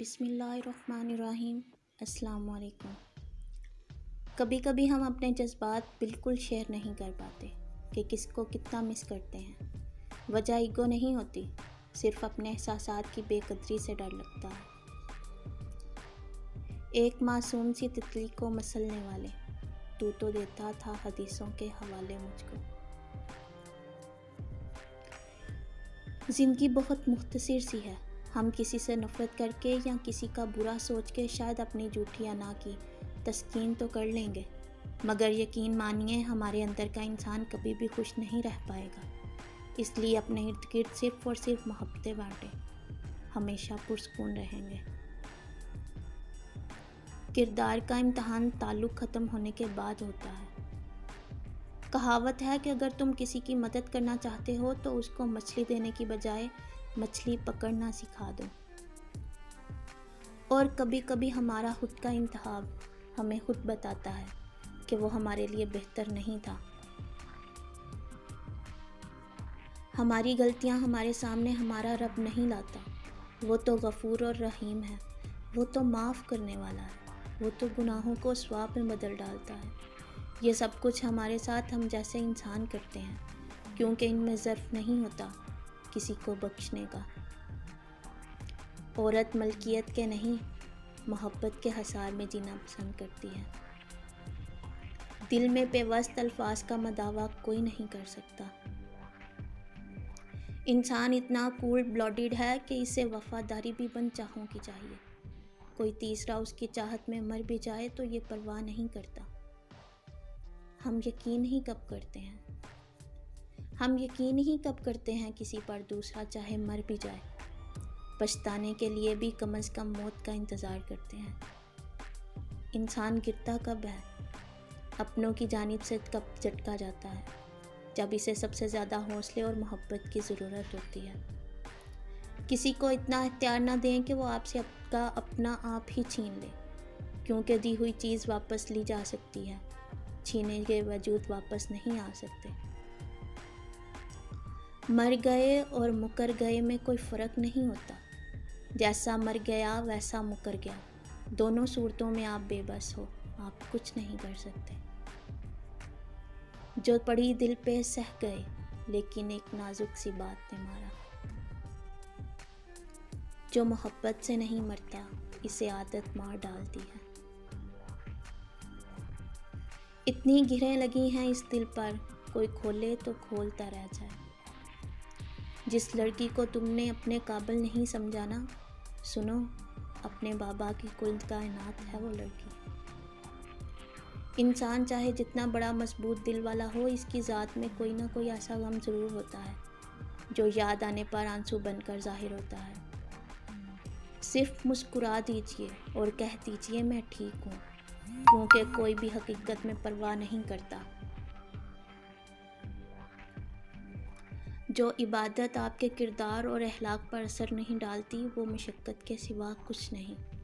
بسم اللہ الرحمن الرحیم۔ السلام علیکم۔ کبھی کبھی ہم اپنے جذبات بالکل شیئر نہیں کر پاتے کہ کس کو کتنا مس کرتے ہیں۔ وجہ ایگو نہیں ہوتی، صرف اپنے احساسات کی بے قدری سے ڈر لگتا ہے۔ ایک معصوم سی تتلی کو مسلنے والے، تو دیتا تھا حدیثوں کے حوالے مجھ کو۔ زندگی بہت مختصر سی ہے، ہم کسی سے نفرت کر کے یا کسی کا برا سوچ کے شاید اپنی جھوٹی انا کی تسکین تو کر لیں گے، مگر یقین مانیے ہمارے اندر کا انسان کبھی بھی خوش نہیں رہ پائے گا۔ اس لیے اپنے ارد گرد صرف اور صرف محبتیں بانٹیں، ہمیشہ پرسکون رہیں گے۔ کردار کا امتحان تعلق ختم ہونے کے بعد ہوتا ہے۔ کہاوت ہے کہ اگر تم کسی کی مدد کرنا چاہتے ہو تو اس کو مچھلی دینے کی بجائے مچھلی پکڑنا سکھا دو۔ اور کبھی کبھی ہمارا خود کا انتخاب ہمیں خود بتاتا ہے کہ وہ ہمارے لیے بہتر نہیں تھا۔ ہماری غلطیاں ہمارے سامنے ہمارا رب نہیں لاتا، وہ تو غفور اور رحیم ہے، وہ تو معاف کرنے والا ہے، وہ تو گناہوں کو ثواب میں بدل ڈالتا ہے۔ یہ سب کچھ ہمارے ساتھ ہم جیسے انسان کرتے ہیں، کیونکہ ان میں ظرف نہیں ہوتا کسی کو بخشنے کا۔ عورت ملکیت کے نہیں، محبت کے حصار میں جینا پسند کرتی ہے۔ دل میں پیوست الفاظ کا مداوع کوئی نہیں کر سکتا۔ انسان اتنا کول بلڈڈ ہے کہ اسے وفاداری بھی بن چاہوں کی چاہیے۔ کوئی تیسرا اس کی چاہت میں مر بھی جائے تو یہ پرواہ نہیں کرتا۔ ہم یقین ہی کب کرتے ہیں کسی پر دوسرا چاہے مر بھی جائے۔ پچھتانے کے لیے بھی کم از کم موت کا انتظار کرتے ہیں۔ انسان گرتا کب ہے؟ اپنوں کی جانب سے کب جھٹکا جاتا ہے؟ جب اسے سب سے زیادہ حوصلے اور محبت کی ضرورت ہوتی ہے۔ کسی کو اتنا اختیار نہ دیں کہ وہ آپ سے اپنا آپ ہی چھین لے، کیونکہ دی ہوئی چیز واپس لی جا سکتی ہے، چھینے کے باوجود واپس نہیں آ سکتے۔ مر گئے اور مکر گئے میں کوئی فرق نہیں ہوتا۔ جیسا مر گیا ویسا مکر گیا، دونوں صورتوں میں آپ بے بس ہو، آپ کچھ نہیں کر سکتے۔ جو پڑی دل پہ سہ گئے، لیکن ایک نازک سی بات نے مارا۔ جو محبت سے نہیں مرتا، اسے عادت مار ڈالتی ہے۔ اتنی گرہیں لگی ہیں اس دل پر، کوئی کھولے تو کھولتا رہ جائے۔ جس لڑکی کو تم نے اپنے قابل نہیں سمجھا نا، سنو، اپنے بابا کی کل کائنات ہے وہ لڑکی۔ انسان چاہے جتنا بڑا مضبوط دل والا ہو، اس کی ذات میں کوئی نہ کوئی ایسا غم ضرور ہوتا ہے جو یاد آنے پر آنسو بن کر ظاہر ہوتا ہے۔ صرف مسکرا دیجئے اور کہہ دیجئے میں ٹھیک ہوں، کیونکہ کوئی بھی حقیقت میں پرواہ نہیں کرتا۔ جو عبادت آپ کے کردار اور اخلاق پر اثر نہیں ڈالتی، وہ مشقت کے سوا کچھ نہیں۔